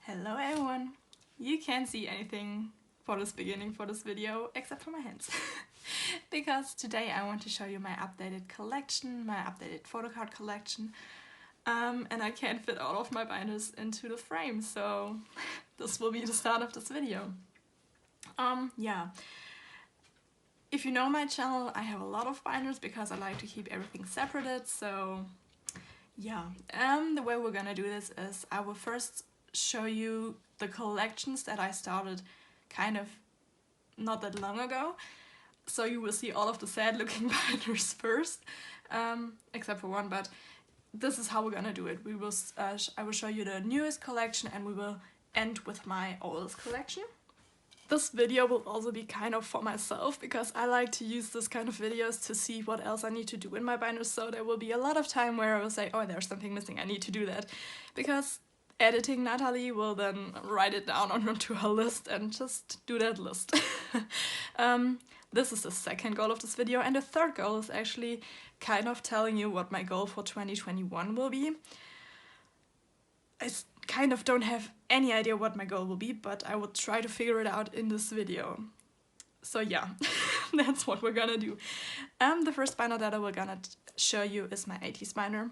Hello everyone! You can't see anything for this beginning for this video except for my hands. Because today I want to show you my updated collection, my updated photocard collection. And I can't fit all of my binders into the frame, so this will be the start of this video. Yeah. If you know my channel, I have a lot of binders because I like to keep everything separated, so yeah. The way we're gonna do this is I will first show you the collections that I started kind of not that long ago. So you will see all of the sad looking binders first, except for one, but this is how we're gonna do it. I will show you the newest collection and we will end with my oldest collection. This video will also be kind of for myself because I like to use this kind of videos to see what else I need to do in my binders, so there will be a lot of time where I will say, oh, there's something missing, I need to do that. Because editing Natalie will then write it down onto her list and just do that list. This is the second goal of this video, and the third goal is actually kind of telling you what my goal for 2021 will be. I kind of don't have any idea what my goal will be, but I will try to figure it out in this video. So yeah, that's what we're gonna do. The first binder that I will gonna show you is my 80s binder.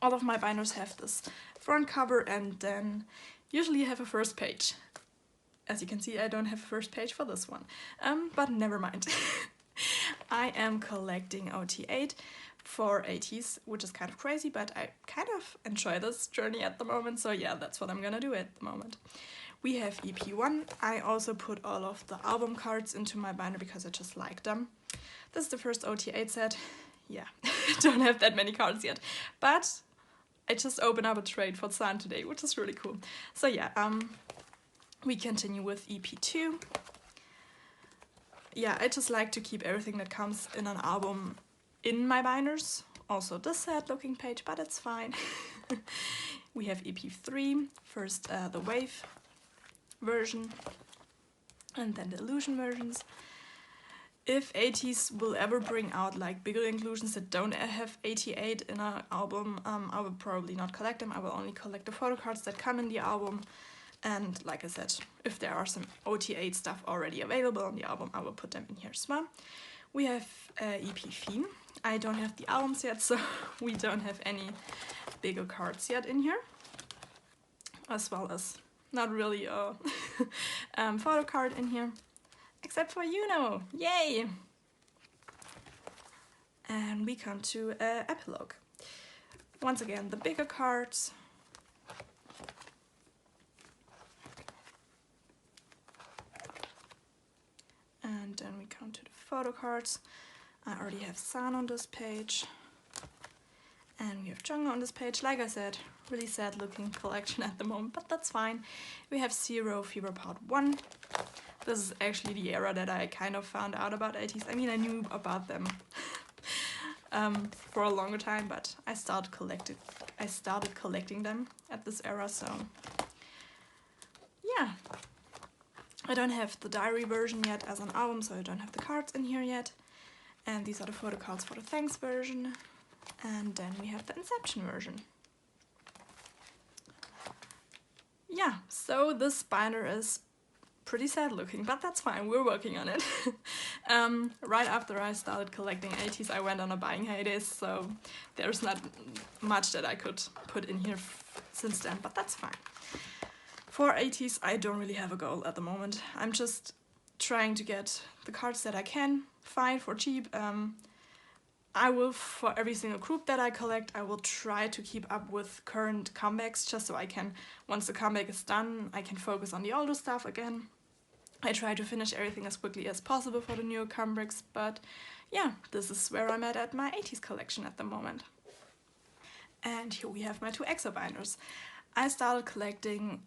All of my binders have this front cover and then usually have a first page. As you can see, I don't have a first page for this one, but never mind. I am collecting OT8 for 80s, which is kind of crazy, but I kind of enjoy this journey at the moment, so yeah, that's what I'm gonna do at the moment. We have EP1. I also put all of the album cards into my binder because I just like them. This is the first OT8 set. Yeah, don't have that many cards yet, but I just opened up a trade for San today, which is really cool. So yeah, we continue with EP2. Yeah, I just like to keep everything that comes in an album in my binders. Also this sad looking page, but it's fine. We have EP3, first the Wave version, and then the Illusion versions. If 80s will ever bring out like bigger inclusions that don't have 88 in an album, I will probably not collect them. I will only collect the photo cards that come in the album. And like I said, if there are some OT8 stuff already available on the album, I will put them in here as well. We have EP Fiend. I don't have the albums yet, so we don't have any bigger cards yet in here. As well as not really a photo card in here. Except for Yuno, yay! And we come to Epilogue. Once again, the bigger cards. And then we come to the photo cards. I already have San on this page. And we have Jungkook on this page. Like I said, really sad looking collection at the moment, but that's fine. We have Zero Fever Part 1. This is actually the era that I kind of found out about 80s. I mean, I knew about them for a longer time, but I started collecting them at this era, so yeah. I don't have the diary version yet as an album, so I don't have the cards in here yet. And these are the photo cards for the Thanks version. And then we have the Inception version. Yeah, so this binder is pretty sad looking, but that's fine, we're working on it. Right after I started collecting 80s, I went on a buying hiatus, so there's not much that I could put in here since then, but that's fine. For 80s, I don't really have a goal at the moment. I'm just trying to get the cards that I can find for cheap. I will, for every single group that I collect, I will try to keep up with current comebacks, just so I can, once the comeback is done, I can focus on the older stuff again. I try to finish everything as quickly as possible for the newer comebacks, but yeah, this is where I'm at my 80s collection at the moment. And here we have my two EXO binders. I started collecting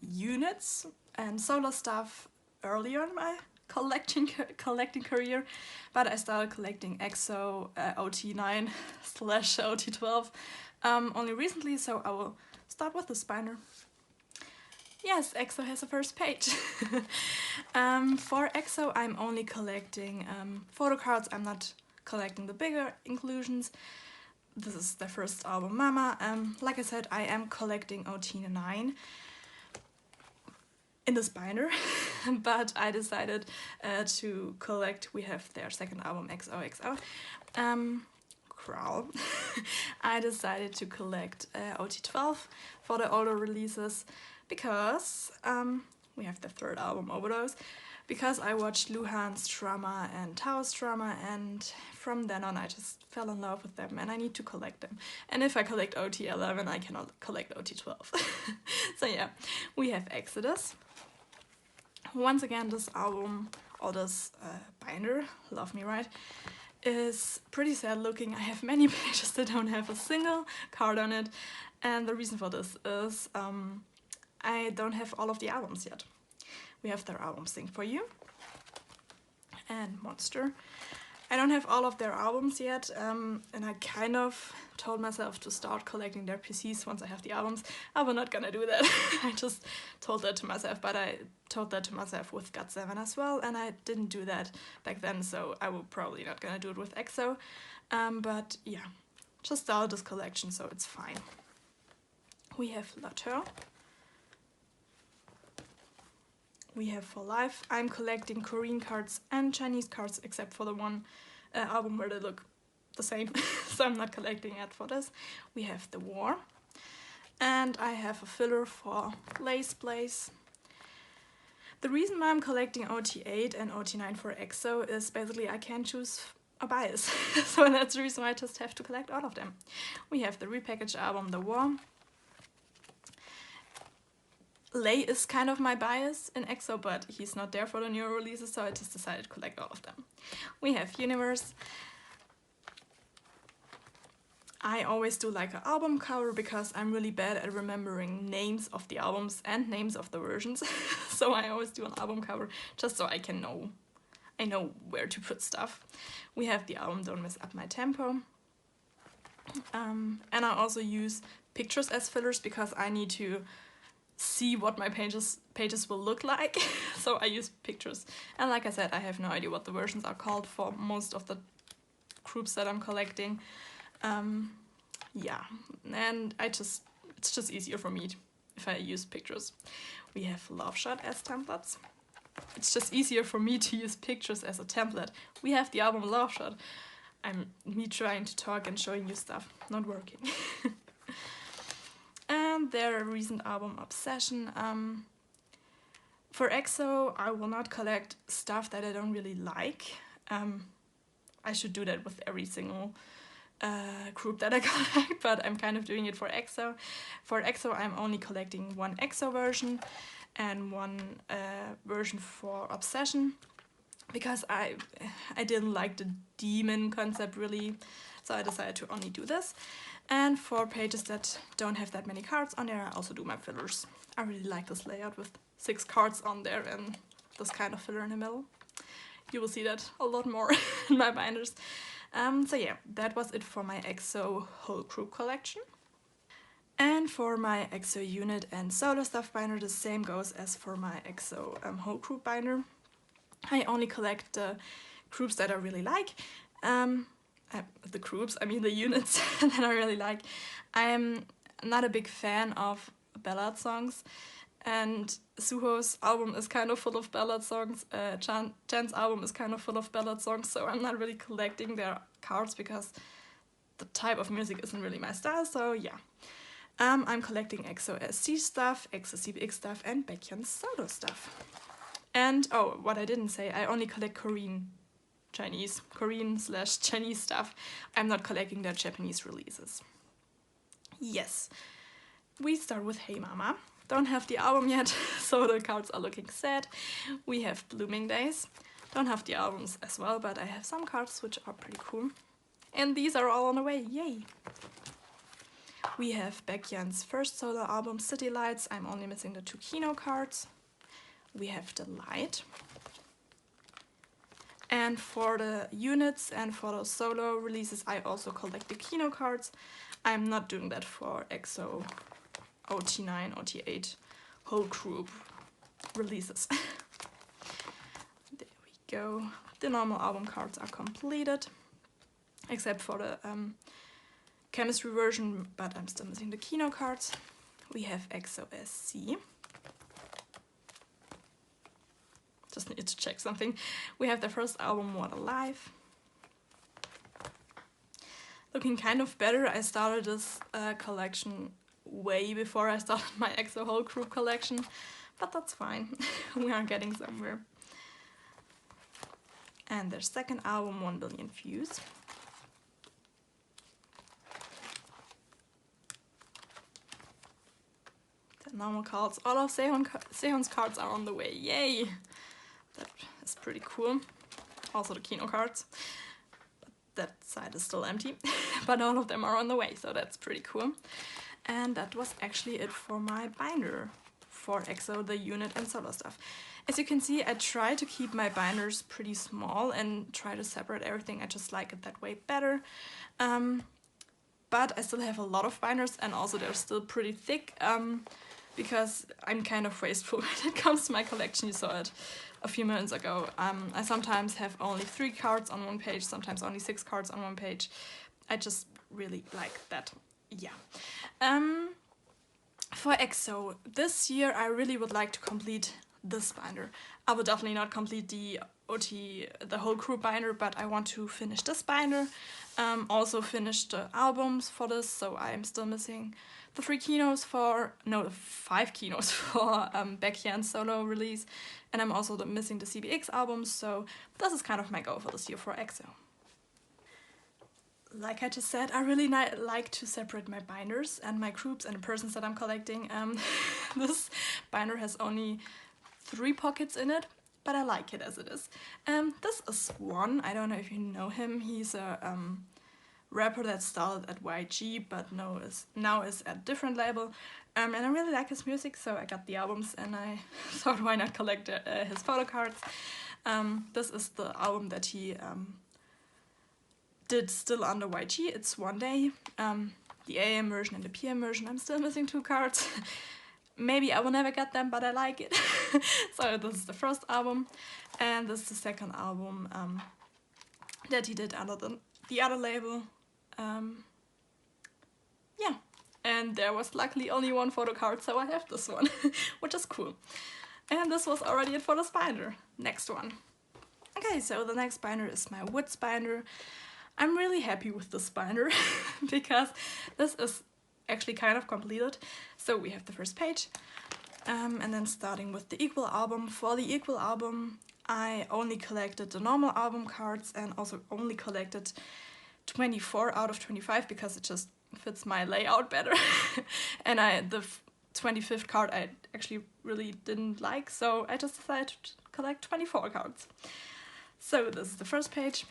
units and solo stuff earlier in my collecting career, but I started collecting EXO OT9/OT12 only recently, so I will start with this binder. Yes, EXO has a first page. For EXO, I'm only collecting photo cards. I'm not collecting the bigger inclusions. This is their first album, Mama. Like I said, I am collecting OT9. in this binder, but I decided to collect. We have their second album, XOXO. Crawl. I decided to collect OT12 for the older releases because we have the third album, Overdose, because I watched Luhan's Drama and Tao's Drama, and from then on I just fell in love with them and I need to collect them. And if I collect OT11, I cannot collect OT12. So yeah, we have Exodus. Once again, this album, or this binder, Love Me Right, is pretty sad looking. I have many pages that don't have a single card on it, and the reason for this is I don't have all of the albums yet. We have their album Sing For You and Monster. I don't have all of their albums yet, and I kind of told myself to start collecting their PCs once I have the albums. I was not gonna do that. I just told that to myself, but I told that to myself with GOT7 as well, and I didn't do that back then, so I will probably not gonna do it with EXO. But yeah, just started this collection, so it's fine. We have Latour. We have For Life. I'm collecting Korean cards and Chinese cards, except for the one album where they look the same, so I'm not collecting it for this. We have The War. And I have a filler for Lace Blaze. The reason why I'm collecting OT8 and OT9 for EXO is basically I can't choose a bias. So that's the reason why I just have to collect all of them. We have the repackaged album, The War. Lay is kind of my bias in EXO, but he's not there for the new releases, so I just decided to collect all of them. We have Universe. I always do like an album cover because I'm really bad at remembering names of the albums and names of the versions. So I always do an album cover just so I know where to put stuff. We have the album Don't Mess Up My Tempo. And I also use pictures as fillers because I need to see what my pages will look like. So I use pictures. And like I said, I have no idea what the versions are called for most of the groups that I'm collecting. Yeah, and it's just easier for me if I use pictures. We have Love Shot as templates. It's just easier for me to use pictures as a template. We have the album Love Shot. Me trying to talk and showing you stuff, not working. And their recent album Obsession. For EXO, I will not collect stuff that I don't really like. I should do that with every single group that I collect, but I'm kind of doing it for EXO. For EXO, I'm only collecting one EXO version and one version for Obsession, because I didn't like the demon concept really, so I decided to only do this. And for pages that don't have that many cards on there, I also do my fillers. I really like this layout with 6 cards on there and this kind of filler in the middle. You will see that a lot more in my binders. So yeah, that was it for my EXO whole group collection. And for my EXO unit and solo stuff binder, the same goes as for my EXO whole group binder. I only collect the groups that I really like. The units that I really like. I'm not a big fan of ballad songs, and Suho's album is kind of full of ballad songs. Chan's album is kind of full of ballad songs, so I'm not really collecting their cards because the type of music isn't really my style, so yeah. I'm collecting EXO SC stuff, EXO CBX stuff, and Baekhyun's solo stuff. And, oh, what I didn't say, I only collect Korean/Chinese stuff. I'm not collecting their Japanese releases. Yes, we start with Hey Mama. Don't have the album yet, so the cards are looking sad. We have Blooming Days. Don't have the albums as well, but I have some cards which are pretty cool. And these are all on the way, yay! We have Baekhyun's first solo album, City Lights. I'm only missing the 2 Kino cards. We have The Light. And for the units and for the solo releases, I also collect the Kino cards. I'm not doing that for EXO OT9, OT8 whole group releases. There we go. The normal album cards are completed, except for the chemistry version, but I'm still missing the Kino cards. We have EXO SC. just need to check something. We have the first album, What Alive. Looking kind of better. I started this collection way before I started my EXO whole group collection, but that's fine. We are getting somewhere. And their second album, 1 Billion Views. The normal cards. All of Sehun's cards are on the way. Yay! That is pretty cool. Also the Kino cards. But that side is still empty. But all of them are on the way, so that's pretty cool. And that was actually it for my binder for EXO, the unit and solo stuff. As you can see, I try to keep my binders pretty small and try to separate everything. I just like it that way better. But I still have a lot of binders, and also they're still pretty thick because I'm kind of wasteful when it comes to my collection. You saw it a few minutes ago. I sometimes have only 3 cards on one page, sometimes only 6 cards on one page. I just really like that. Yeah. For EXO, this year I really would like to complete this binder. I will definitely not complete the the whole group binder, but I want to finish this binder. Also finish the albums for this, so I am still missing the 5 kinos for Baekhyun's solo release, and I'm also missing the CBX albums, so this is kind of my goal for this year for EXO. Like I just said, I really like to separate my binders and my groups and the persons that I'm collecting. This binder has only 3 pockets in it, but I like it as it is. This is One. I don't know if you know him. He's a rapper that started at YG, but now is at a different label. And I really like his music, so I got the albums and I thought why not collect his photo cards. This is the album that he did still under YG. It's One Day, the AM version and the PM version. I'm still missing 2 cards. Maybe I will never get them, but I like it. So this is the first album, and this is the second album that he did under the other label. Yeah, and there was luckily only 1 photo card, so I have this one, which is cool. And this was already it for this binder. Next one. Okay, so the next binder is my Woods binder. I'm really happy with this binder because this is actually kind of completed. So we have the first page, and then starting with the Equal album. For the Equal album, I only collected the normal album cards and also only collected 24 out of 25 because it just fits my layout better. And the 25th card I actually really didn't like, so I just decided to collect 24 cards. So this is the first page.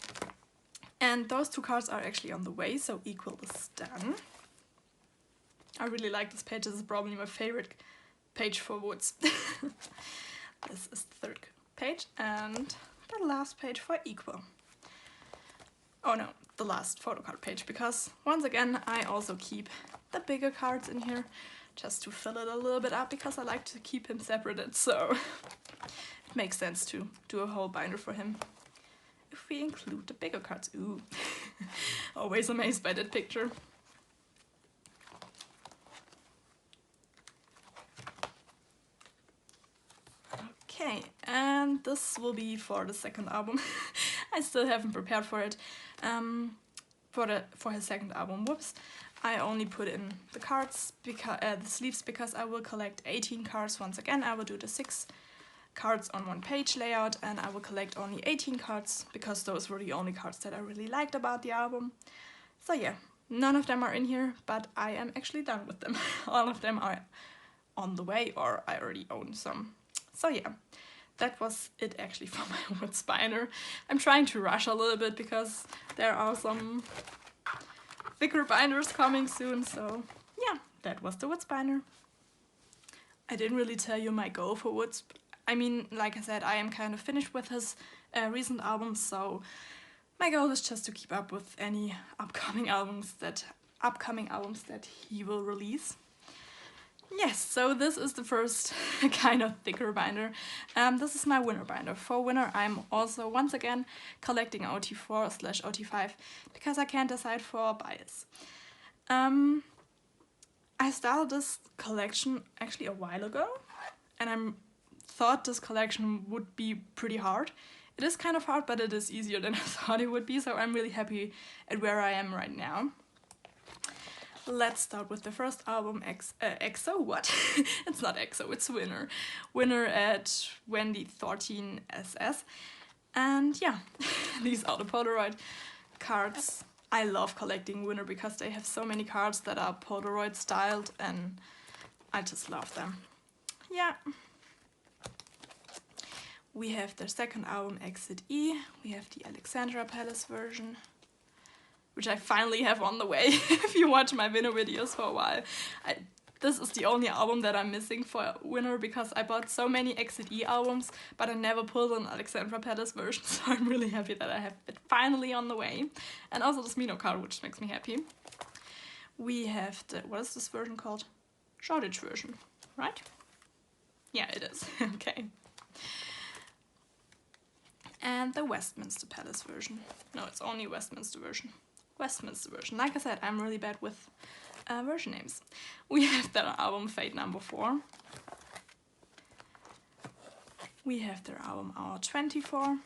And those 2 cards are actually on the way, so Equal is done. I really like this page. This is probably my favorite page for Woods. This is the 3rd page and the last page for Equal. Oh no, the last photo card page, because once again I also keep the bigger cards in here just to fill it a little bit up, because I like to keep him separated, so it makes sense to do a whole binder for him. If we include the bigger cards. Ooh. Always amazed by that picture. Okay, and this will be for the second album. I still haven't prepared for it. For his second album, whoops. I only put in the cards, because the sleeves, because I will collect 18 cards once again. I will do the 6 cards on 1 page layout, and I will collect only 18 cards because those were the only cards that I really liked about the album. So yeah, none of them are in here, but I am actually done with them. All of them are on the way, or I already own some. So yeah, that was it actually for my Woods binder. I'm trying to rush a little bit because there are some bigger binders coming soon, so yeah, that was the Woods binder. I didn't really tell you my goal for Woods. I mean, like I said, I am kind of finished with his recent albums, so my goal is just to keep up with any upcoming albums that he will release. Yes, so this is the first kind of thicker binder. This is my Winner binder. For Winner, I'm also once again collecting OT4/OT5 because I can't decide for bias. I started this collection actually a while ago, and I'm thought this collection would be pretty hard. It is kind of hard, but it is easier than I thought it would be, so I'm really happy at where I am right now. Let's start with the first album, EXO, what? It's not EXO, it's Winner. Winner at Wendy 13 SS. And yeah, these are the Polaroid cards. I love collecting Winner because they have so many cards that are Polaroid styled and I just love them. Yeah. We have their second album, Exit E. We have the Alexandra Palace version, which I finally have on the way. If you watch my Winner videos for a while. This is the only album that I'm missing for Winner because I bought so many Exit E albums, but I never pulled an Alexandra Palace version, so I'm really happy that I have it finally on the way. And also the Smino card, which makes me happy. We have the, what is this version called? Shoreditch version, right? Yeah, it is. Okay. And the Westminster Palace version. No, it's only Westminster version. Westminster version. Like I said, I'm really bad with version names. We have their album Fate No. 4. We have their album Hour 24.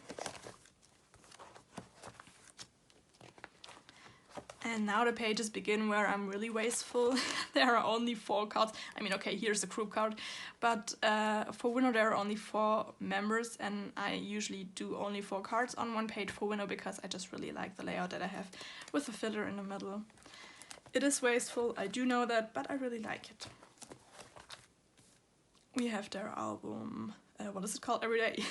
And now the pages begin where I'm really wasteful. There are only 4 cards. I mean, okay, here's the group card. But for Winner there are only 4 members and I usually do only 4 cards on one page for Winner because I just really like the layout that I have with the filler in the middle. It is wasteful, I do know that, but I really like it. We have their album, what is it called? Every Day.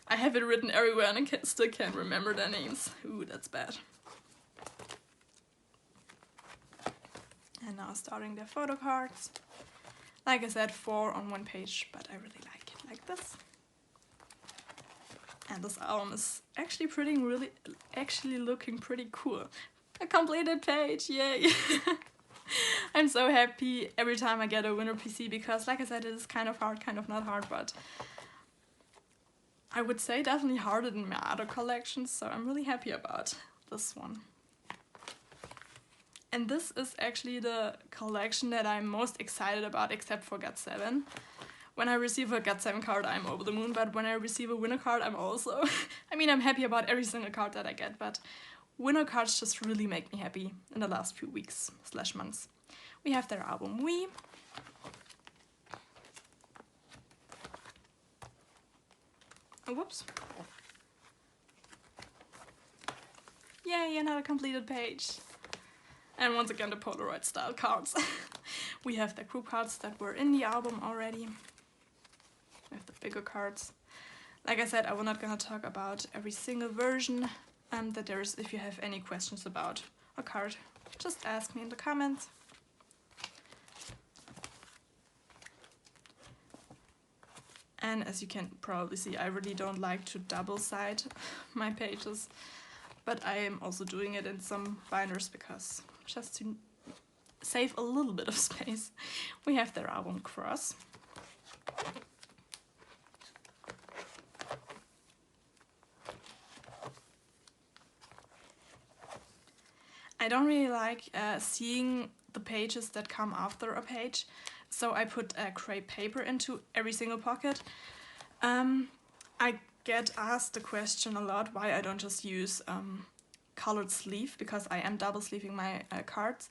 I have it written everywhere and I still can't remember their names. Ooh, that's bad. And now starting their photo cards. Like I said, 4 on one page, but I really like it like this. And this album is actually looking pretty cool. A completed page, yay! I'm so happy every time I get a Winner PC because, like I said, it is kind of hard, kind of not hard, but I would say definitely harder than my other collections, so I'm really happy about this one. And this is actually the collection that I'm most excited about, except for GOT7. When I receive a GOT7 card, I'm over the moon, but when I receive a Winner card, I'm also... I mean, I'm happy about every single card that I get, but Winner cards just really make me happy in the last few weeks / months. We have their album We. Oh, whoops. Yay, another completed page. And once again the Polaroid style cards. We have the group cards that were in the album already. We have the bigger cards. Like I said, I will not gonna talk about every single version that there is. If you have any questions about a card, just ask me in the comments. And as you can probably see, I really don't like to double-side my pages, but I am also doing it in some binders because just to save a little bit of space. We have their album Cross. I don't really like seeing the pages that come after a page, so I put crepe paper into every single pocket. I get asked the question a lot why I don't just use colored sleeve, because I am double sleeving my cards.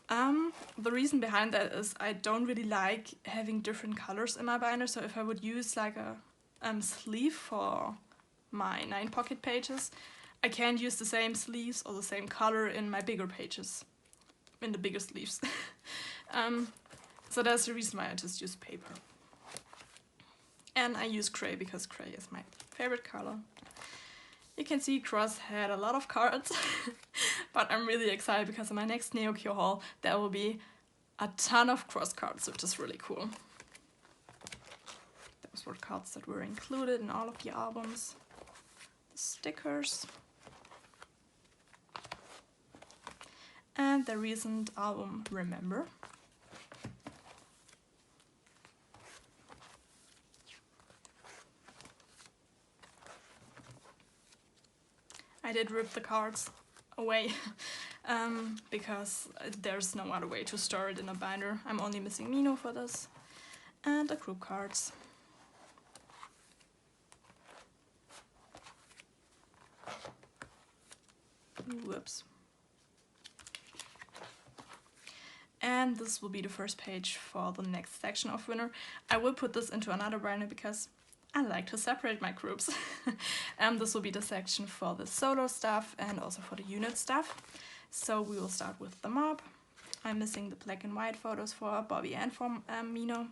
The reason behind that is I don't really like having different colors in my binder, so if I would use like a sleeve for my 9 pocket pages, I can't use the same sleeves or the same color in my bigger pages, in the bigger sleeves. So that's the reason why I just use paper. And I use gray because gray is my favorite color. You can see Cross had a lot of cards, but I'm really excited because in my next Neo-Kyo haul there will be a ton of Cross cards, which is really cool. Those were cards that were included in all of the albums. Stickers. And the recent album Remember. I did rip the cards away because there's no other way to store it in a binder. I'm only missing Mino for this. And the group cards. Whoops. And this will be the first page for the next section of Winner. I will put this into another binder because I like to separate my groups. This will be the section for the solo stuff and also for the unit stuff. So we will start with the mob. I'm missing the black and white photos for Bobby and for Mino.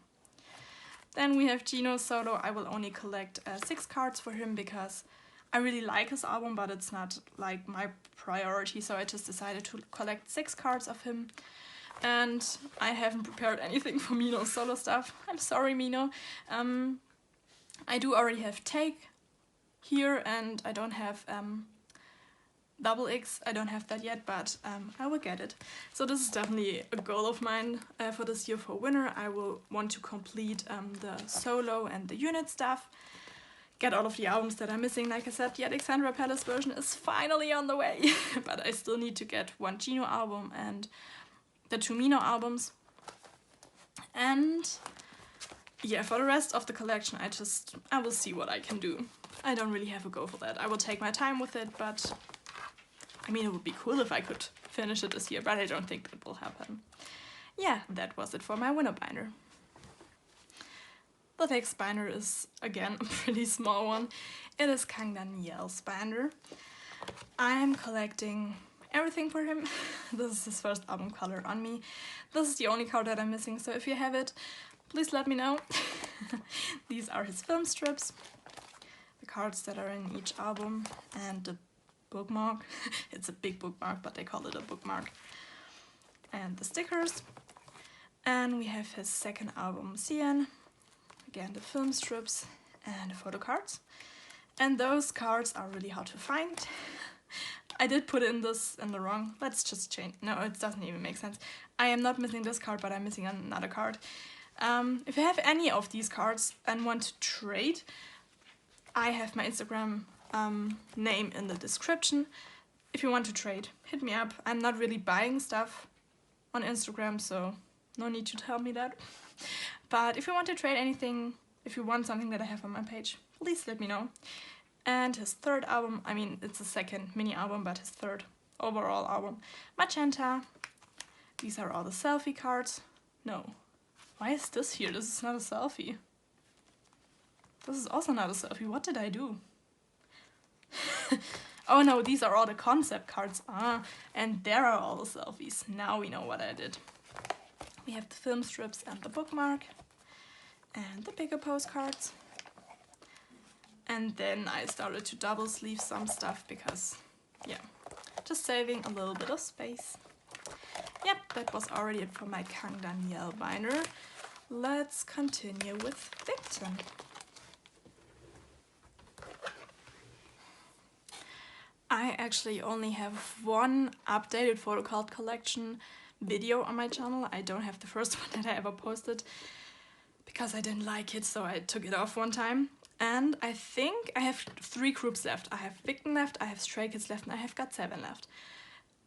Then we have Gino solo. I will only collect 6 cards for him because I really like his album, but it's not like my priority, so I just decided to collect 6 cards of him. And I haven't prepared anything for Mino's solo stuff. I'm sorry, Mino. I do already have Take here, and I don't have Double X. I don't have that yet, but I will get it. So this is definitely a goal of mine for this year for Winner. I will want to complete the solo and the unit stuff. Get all of the albums that I'm missing. Like I said, the Alexandra Palace version is finally on the way. But I still need to get 1 Gino album and the 2 Mino albums. And yeah, for the rest of the collection, I will see what I can do. I don't really have a go for that. I will take my time with it, but I mean, it would be cool if I could finish it this year, but I don't think that will happen. Yeah, that was it for my Winner binder. The next binder is, again, a pretty small one. It is Kang Daniel's binder. I'm collecting everything for him. This is his first album color on me. This is the only card that I'm missing, so if you have it, please let me know. These are his film strips, the cards that are in each album, and the bookmark. It's a big bookmark, but they call it a bookmark. And the stickers. And we have his second album, Cyan. Again, the film strips and the photo cards. And those cards are really hard to find. I did put in this in the wrong. Let's just change. No, it doesn't even make sense. I am not missing this card, but I'm missing another card. If you have any of these cards and want to trade, I have my Instagram name in the description. If you want to trade, hit me up. I'm not really buying stuff on Instagram, so no need to tell me that. But if you want to trade anything, if you want something that I have on my page, please let me know. And his third album, I mean, it's a second mini album, but his third overall album, Magenta. These are all the selfie cards. No. Why is this here? This is not a selfie. This is also not a selfie. What did I do? Oh no, these are all the concept cards. And there are all the selfies. Now we know what I did. We have the film strips and the bookmark. And the bigger postcards. And then I started to double sleeve some stuff because, yeah, just saving a little bit of space. Yep, that was already it for my Kang Daniel binder. Let's continue with Victon. I actually only have one updated photocard collection video on my channel. I don't have the first one that I ever posted because I didn't like it, so I took it off one time. And I think I have 3 groups left. I have Victon left, I have Stray Kids left, and I have GOT7 left.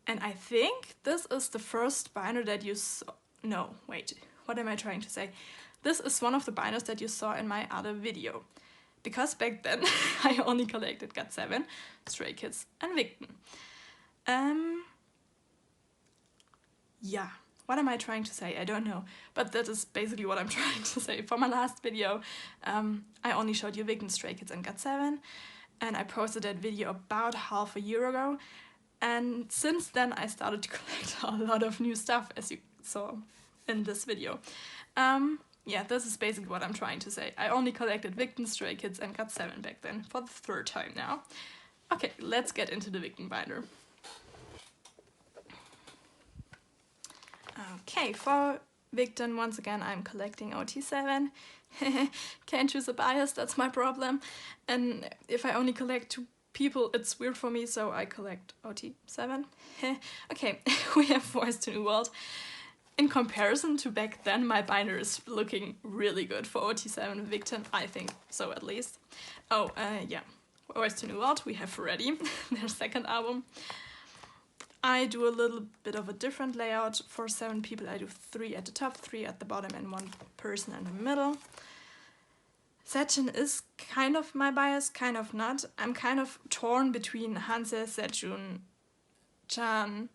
And I think this is the first binder that you saw. No, wait, what am I trying to say? This is one of the binders that you saw in my other video. Because back then I only collected GOT7, Stray Kids, and Victon. Yeah. What am I trying to say? I don't know. But that is basically what I'm trying to say. For my last video, I only showed you Victon, Stray Kids, and GOT7. And I posted that video about half a year ago. And since then I started to collect a lot of new stuff, as you saw in this video. Yeah, this is basically what I'm trying to say. I only collected Victon, Stray Kids, and GOT7 back then, for the 3rd time now. Okay, let's get into the Victon binder. Okay, for Victon, once again, I'm collecting OT7. Can't choose a bias, that's my problem. And if I only collect 2 people, it's weird for me, so I collect OT7. Okay, we have Voice to New World. In comparison to back then, my binder is looking really good for OT7 Victon, I think so at least. Oh, yeah, Voice to New World, we have Ready, their second album. I do a little bit of a different layout. For 7 people, I do 3 at the top, 3 at the bottom, and 1 person in the middle. Sejun is kind of my bias, kind of not. I'm kind of torn between Hanse, Sejun, Chan,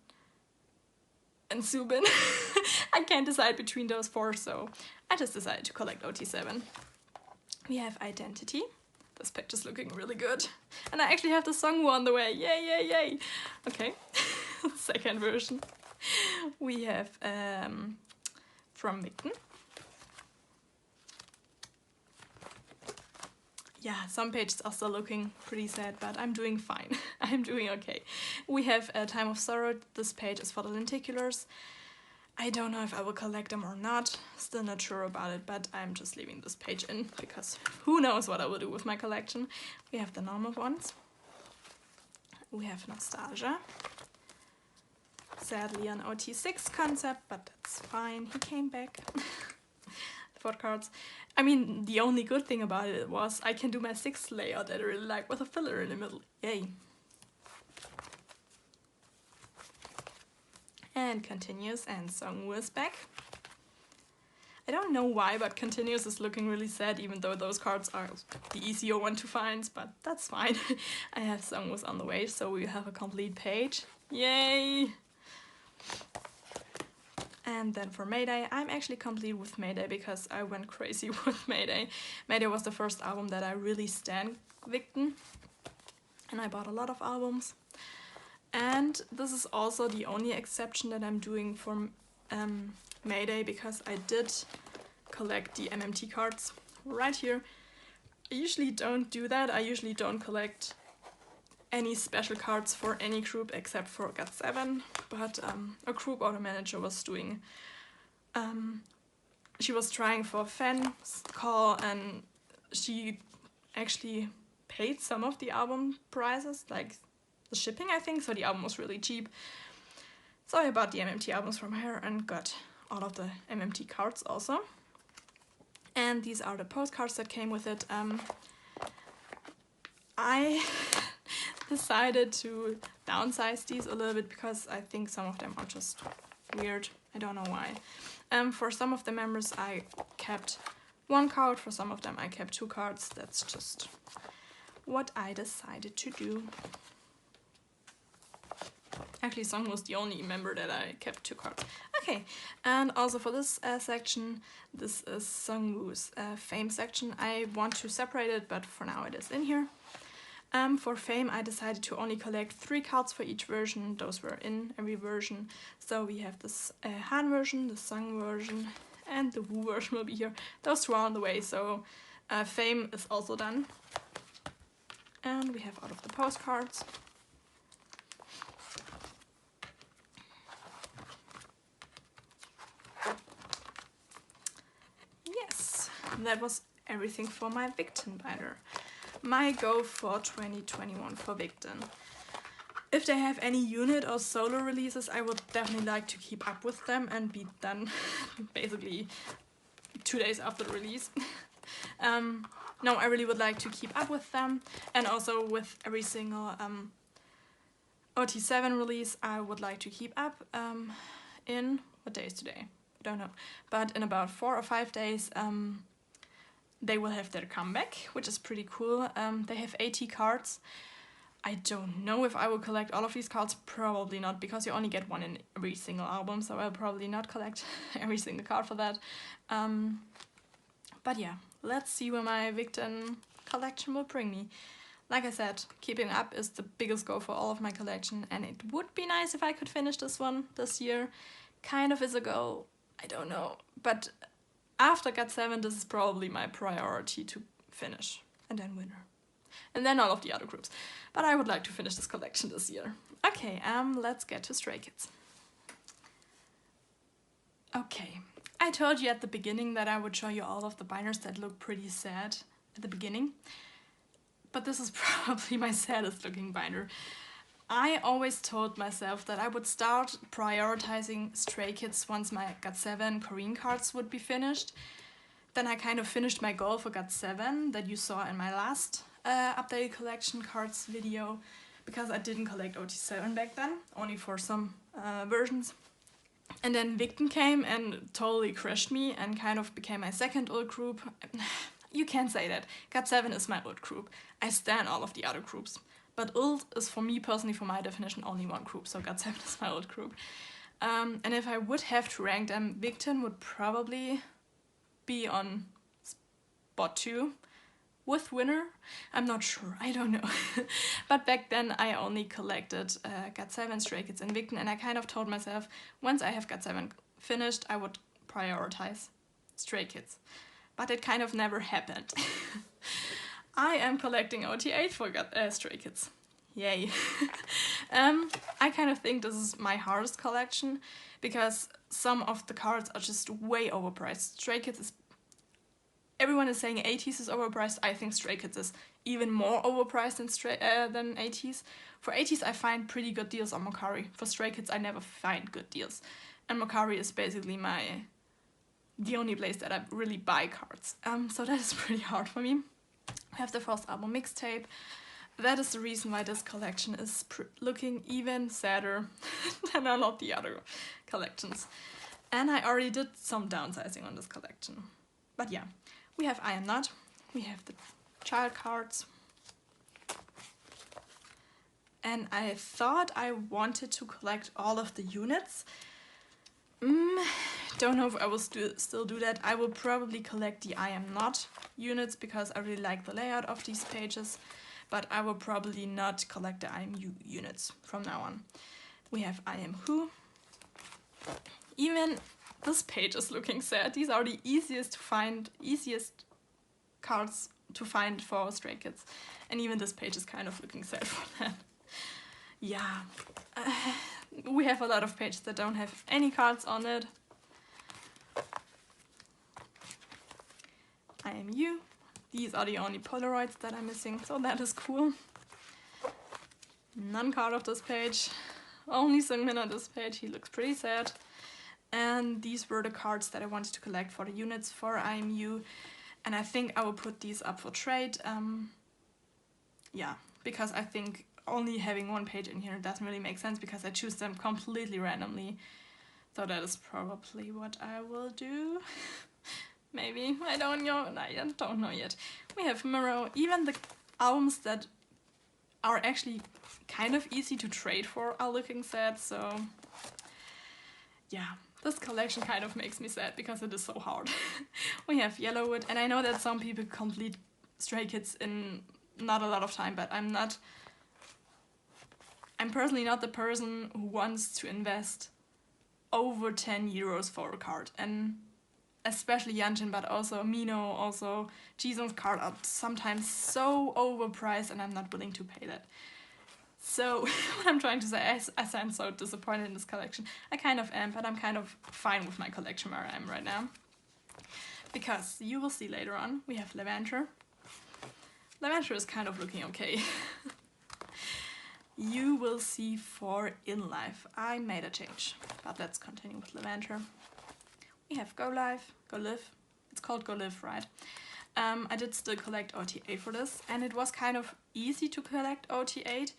and Subin. I can't decide between those 4, so I just decided to collect OT7. We have Identity. This picture's looking really good. And I actually have the Songwoo on the way. Yay, yay, yay. Okay, second version. We have from Victon. Yeah, some pages are still looking pretty sad, but I'm doing fine. I'm doing okay. We have Time of Sorrow. This page is for the lenticulars. I don't know if I will collect them or not. Still not sure about it, but I'm just leaving this page in because who knows what I will do with my collection. We have the normal ones. We have Nostalgia. Sadly an OT6 concept, but that's fine. He came back. Photocards. I mean, the only good thing about it was I can do my 6th layout that I really like with a filler in the middle. Yay. And Continuous and Songwoo is back. I don't know why, but Continuous is looking really sad, even though those cards are the easier one to find, but that's fine. I have Songwoo's on the way, so we have a complete page. Yay! And then for Mayday, I'm actually complete with Mayday because I went crazy with Mayday. Mayday was the first album that I really stan Victon, and I bought a lot of albums. And this is also the only exception that I'm doing for Mayday, because I did collect the MMT cards right here. I usually don't do that. I usually don't collect any special cards for any group except for GOT7, but a group auto manager was doing, she was trying for a fans call, and she actually paid some of the album prices, like the shipping, I think, so the album was really cheap. So I bought the MMT albums from her and got all of the MMT cards also. And these are the postcards that came with it. I decided to downsize these a little bit because I think some of them are just weird. I don't know why. For some of the members I kept 1 card, for some of them I kept 2 cards. That's just what I decided to do. Actually, Song was the only member that I kept 2 cards. Okay, and also for this section, this is Songwoo's Fame section. I want to separate it, but for now it is in here. For Fame, I decided to only collect 3 cards for each version. Those were in every version. So we have this Han version, the Song version, and the Woo version will be here. Those 2 are on the way, so Fame is also done. And we have all of the postcards. Yes, that was everything for my Victon binder. My go for 2021 for Victon. If they have any unit or solo releases, I would definitely like to keep up with them and be done basically 2 days after the release. No, I really would like to keep up with them, and also with every single OT7 release I would like to keep up in, what day is today? I don't know, but in about 4 or 5 days they will have their comeback, which is pretty cool. They have 80 cards. I don't know if I will collect all of these cards, probably not, because you only get 1 in every single album, so I'll probably not collect every single card for that. But yeah, let's see where my Victon collection will bring me. Like I said, keeping up is the biggest goal for all of my collection, and it would be nice if I could finish this one this year. Kind of is a goal, I don't know, but after GOT7 this is probably my priority to finish, and then Winner. And then all of the other groups. But I would like to finish this collection this year. Okay, let's get to Stray Kids. Okay, I told you at the beginning that I would show you all of the binders that look pretty sad at the beginning. But this is probably my saddest looking binder. I always told myself that I would start prioritizing Stray Kids once my GOT7 Korean cards would be finished. Then I kind of finished my goal for GOT7 that you saw in my last updated collection cards video, because I didn't collect OT7 back then, only for some versions. And then Victon came and totally crushed me and kind of became my second old group. You can say that. GOT7 is my old group. I stan all of the other groups. But old is for me personally, for my definition, only one group, so GOT7 is my old group. And if I would have to rank them, Victon would probably be on spot 2. With Winner, I'm not sure, I don't know. But back then I only collected GOT7, Stray Kids and Victon, and I kind of told myself, once I have GOT7 finished, I would prioritize Stray Kids. But it kind of never happened. I am collecting OT8 for Stray Kids. Yay. I kind of think this is my hardest collection, because some of the cards are just way overpriced. Stray Kids is... Everyone is saying 80s is overpriced. I think Stray Kids is even more overpriced than 80s. For 80s I find pretty good deals on Mercari. For Stray Kids I never find good deals. And Mercari is basically the only place that I really buy cards. So that is pretty hard for me. We have the first album mixtape. That is the reason why this collection is looking even sadder than a lot of the other collections. And I already did some downsizing on this collection. But yeah, we have I Am Not, we have the child cards. And I thought I wanted to collect all of the units. Don't know if I will still do that. I will probably collect the I Am Not units because I really like the layout of these pages. But I will probably not collect the I Am You units from now on. We have I Am Who. Even this page is looking sad. These are the easiest cards to find for Stray Kids. And even this page is kind of looking sad for that. Yeah. We have a lot of pages that don't have any cards on it. I Am You. These are the only Polaroids that I'm missing, so that is cool. None card of this page. Only Seungmin on this page, he looks pretty sad. And these were the cards that I wanted to collect for the units for I Am You. And I think I will put these up for trade. Yeah, because I think only having one page in here doesn't really make sense because I choose them completely randomly. So that is probably what I will do. Maybe, I don't know, I don't know yet. We have Mirror, even the albums that are actually kind of easy to trade for are looking sad, so yeah, this collection kind of makes me sad because it is so hard. We have Yellowwood, and I know that some people complete Stray Kids in not a lot of time, but I'm personally not the person who wants to invest over 10 euros for a card, and especially Yanjin, but also Mino, also Jisung's card are sometimes so overpriced and I'm not willing to pay that. So what I'm trying to say, as I'm so disappointed in this collection, I kind of am, but I'm kind of fine with my collection where I am right now. Because you will see later on, we have Levanter. Levanter is kind of looking okay. You will see for In Life. I made a change, but let's continue with Levanter. We have Go Live, Go Live. It's called Go Live, right? I did still collect OT8 for this, and it was kind of easy to collect OT8.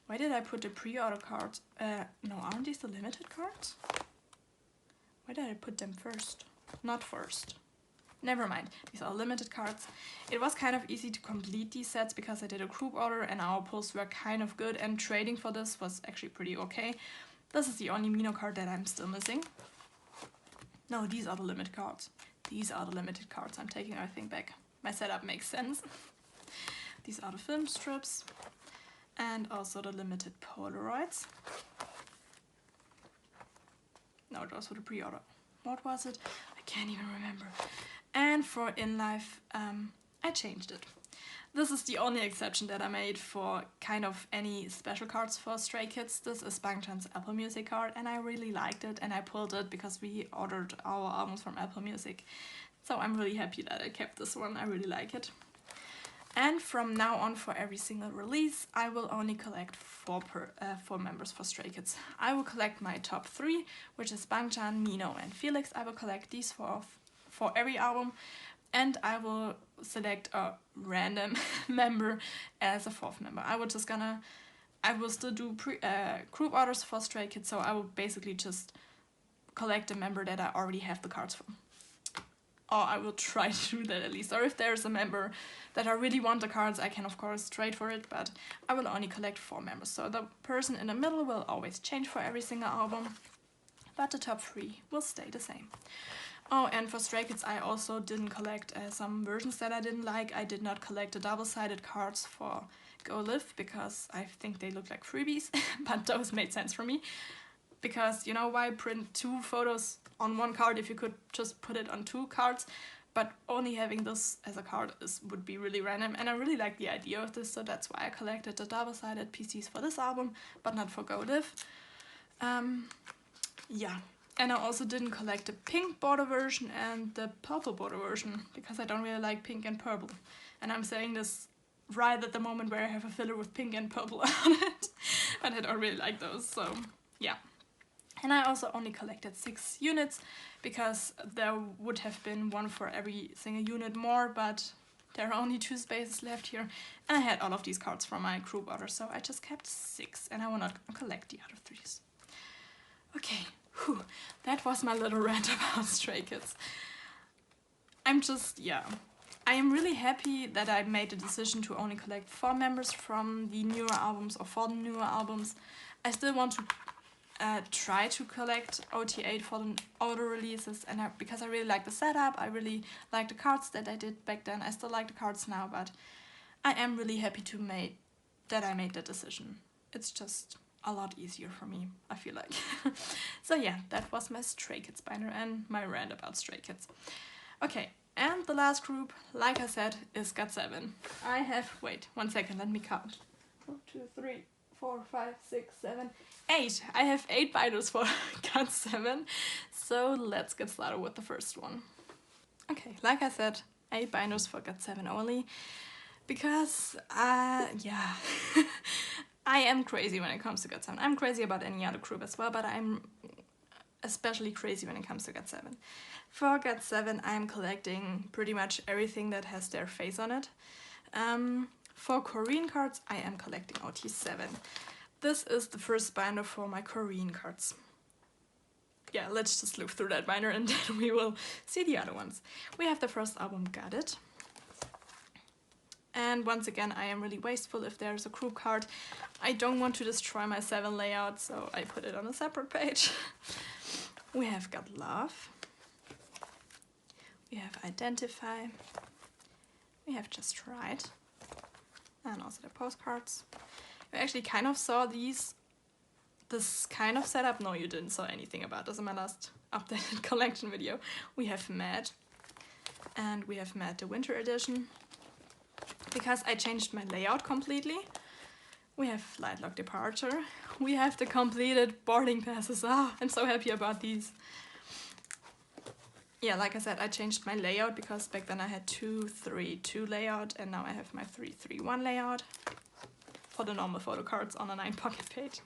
Why did I put the pre-order cards? No, aren't these the limited cards? Why did I put them first? Not first. Never mind, these are limited cards. It was kind of easy to complete these sets because I did a group order and our pulls were kind of good, and trading for this was actually pretty okay. This is the only Mino card that I'm still missing. No, these are the limited cards. These are the limited cards. I'm taking everything back. My setup makes sense. These are the film strips. And also the limited Polaroids. No, it was for the pre-order. What was it? I can't even remember. And for In Life, I changed it. This is the only exception that I made for kind of any special cards for Stray Kids. This is Bangtan's Apple Music card, and I really liked it, and I pulled it because we ordered our albums from Apple Music. So I'm really happy that I kept this one, I really like it. And from now on, for every single release, I will only collect four members for Stray Kids. I will collect my top 3, which is Bangtan, Mino and Felix. I will collect these for every album. And I will select a random member as a 4th member. I will still do group orders for Stray Kids, so I will basically just collect a member that I already have the cards from. or I will try to do that at least. Or if there's a member that I really want the cards, I can of course trade for it, but I will only collect 4 members. So the person in the middle will always change for every single album, but the top 3 will stay the same. Oh, and for Stray Kids I also didn't collect some versions that I didn't like. I did not collect the double-sided cards for Go Live because I think they look like freebies, but those made sense for me. Because, you know, why print 2 photos on 1 card if you could just put it on 2 cards? But only having this as a card would be really random, and I really like the idea of this, so that's why I collected the double-sided PCs for this album, but not for Go Live. Yeah, and I also didn't collect the pink border version and the purple border version, because I don't really like pink and purple. And I'm saying this right at the moment where I have a filler with pink and purple on it, but I don't really like those, so yeah. And I also only collected 6 units, because there would have been 1 for every single unit more, but there are only 2 spaces left here. And I had all of these cards from my group order, so I just kept 6, and I will not collect the other 3s. Okay, whew, that was my little rant about Stray Kids. I am really happy that I made the decision to only collect 4 members from the newer albums, or for the newer albums. I still want to try to collect OT8 for the older releases, and because I really like the setup, I really like the cards that I did back then. I still like the cards now, but I am really happy that I made that decision. It's just a lot easier for me, I feel like. So yeah, that was my Stray Kids binder and my rant about Stray Kids. Okay, and the last group, like I said, is GOT7. I have, wait, 1 second, let me count. 1, 2, 3, 4, 5, 6, 7, 8. I have 8 binders for GOT7, so let's get started with the first one. Okay, like I said, 8 binders for GOT7 only, because, yeah, I am crazy when it comes to GOT7. I'm crazy about any other group as well, but I'm especially crazy when it comes to GOT7. For GOT7, I'm collecting pretty much everything that has their face on it. For Korean cards, I am collecting OT7. This is the first binder for my Korean cards. Yeah, let's just look through that binder and then we will see the other ones. We have the first album, Got It. And once again, I am really wasteful if there's a group card. I don't want to destroy my 7 layout, so I put it on a separate page. We have Got Love. We have Identify. We have Just Right. And also the postcards. You actually kind of saw this kind of setup. No, you didn't saw anything about this in my last updated collection video. We have Mad. And we have Mad the Winter Edition. Because I changed my layout completely. We have Flight Log Departure. We have the completed boarding passes. Ah, I'm so happy about these. Yeah, like I said, I changed my layout because back then I had 2-3-2 layout, and now I have my 3-3-1 layout for the normal photo cards on a 9-pocket page.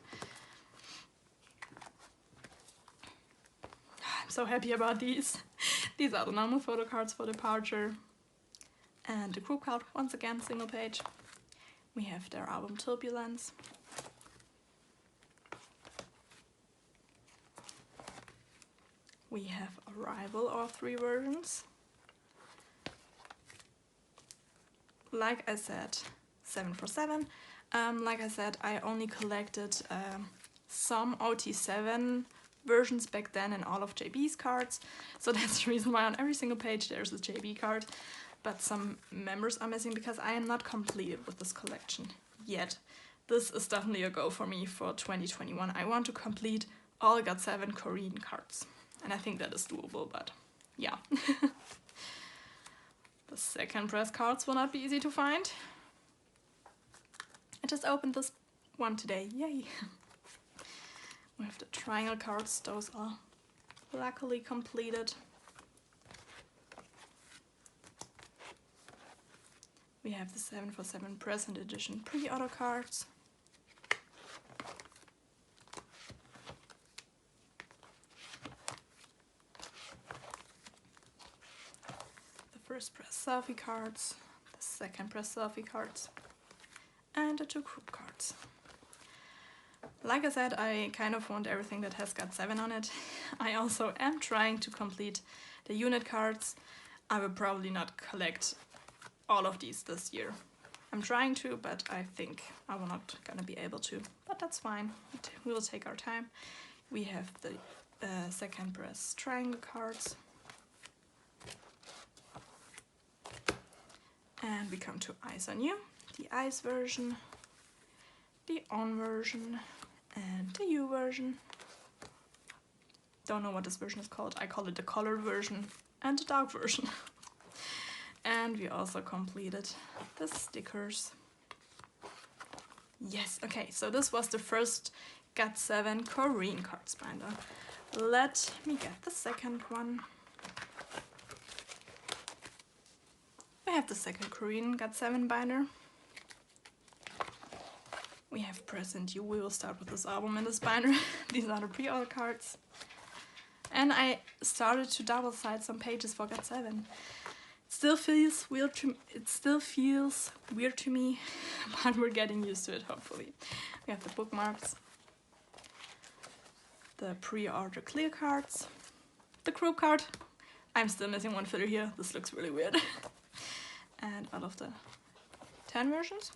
I'm so happy about these. These are the normal photo cards for Departure. And the group card, once again, single page. We have their album Turbulence. We have Arrival, all 3 versions. Like I said, 7 for 7. Like I said, I only collected some OT7 versions back then and all of JB's cards. So that's the reason why on every single page there's a JB card. But some members are missing because I am not completed with this collection yet. This is definitely a go for me for 2021. I want to complete all GOT7 Korean cards. And I think that is doable, but yeah. The second press cards will not be easy to find. I just opened this one today, yay! We have the triangle cards, those are luckily completed. We have the 7 for 7 present edition pre-order cards. The first press selfie cards, the second press selfie cards, and the 2 group cards. Like I said, I kind of want everything that has GOT7 on it. I also am trying to complete the unit cards. I will probably not collect all of these this year. I'm trying to, but I think I'm not gonna be able to. But that's fine. We will take our time. We have the second press triangle cards. And we come to Eyes on You, the Eyes version, the On version, and the You version. Don't know what this version is called. I call it the colored version and the dark version. And we also completed the stickers. Yes, okay, so this was the first GOT7 Korean cards binder. Let me get the second one. We have the second Korean GOT7 binder. We have Present You. We will start with this album in this binder. These are the pre-order cards. And I started to double side some pages for GOT7. Still feels weird to me, but we're getting used to it, hopefully. We have the bookmarks, the pre-order clear cards, the group card. I'm still missing one filler here. This looks really weird. And all of the 10 versions.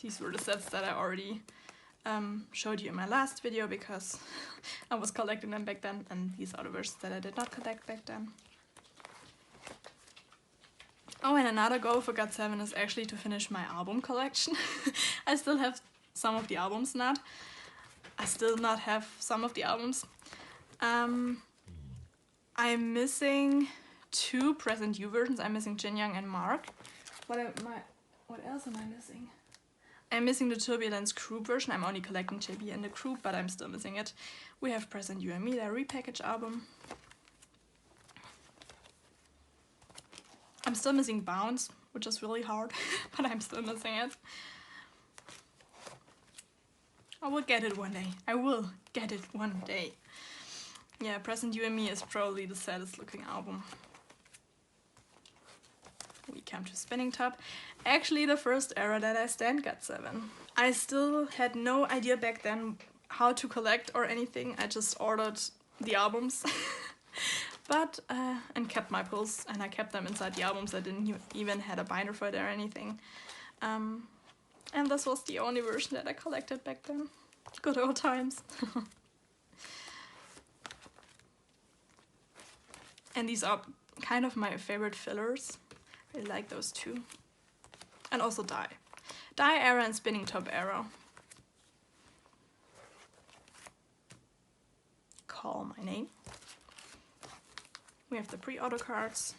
These were the sets that I already showed you in my last video because I was collecting them back then, and these are the versions that I did not collect back then. Oh, and another goal for GOT7 is actually to finish my album collection. I still have some of the albums not. I still not have some of the albums. I'm missing 2 Present You versions. I'm missing Jin Young and Mark. What else am I missing? I'm missing the Turbulence group version. I'm only collecting JB and the group, but I'm still missing it. We have Present You and Me, their repackaged album. I'm still missing Bounce, which is really hard, but I'm still missing it. I will get it one day. I will get it one day. Yeah, Present You and Me is probably the saddest looking album. We come to Spinning Top. Actually the first era that I stand GOT7. I still had no idea back then how to collect or anything. I just ordered the albums. But, and kept my pulls, and I kept them inside the albums. I didn't even had a binder for it or anything. And this was the only version that I collected back then. Good old times. And these are kind of my favorite fillers. I really like those two. And also Die. Die era and Spinning Top era. Call My Name. We have the pre-order cards.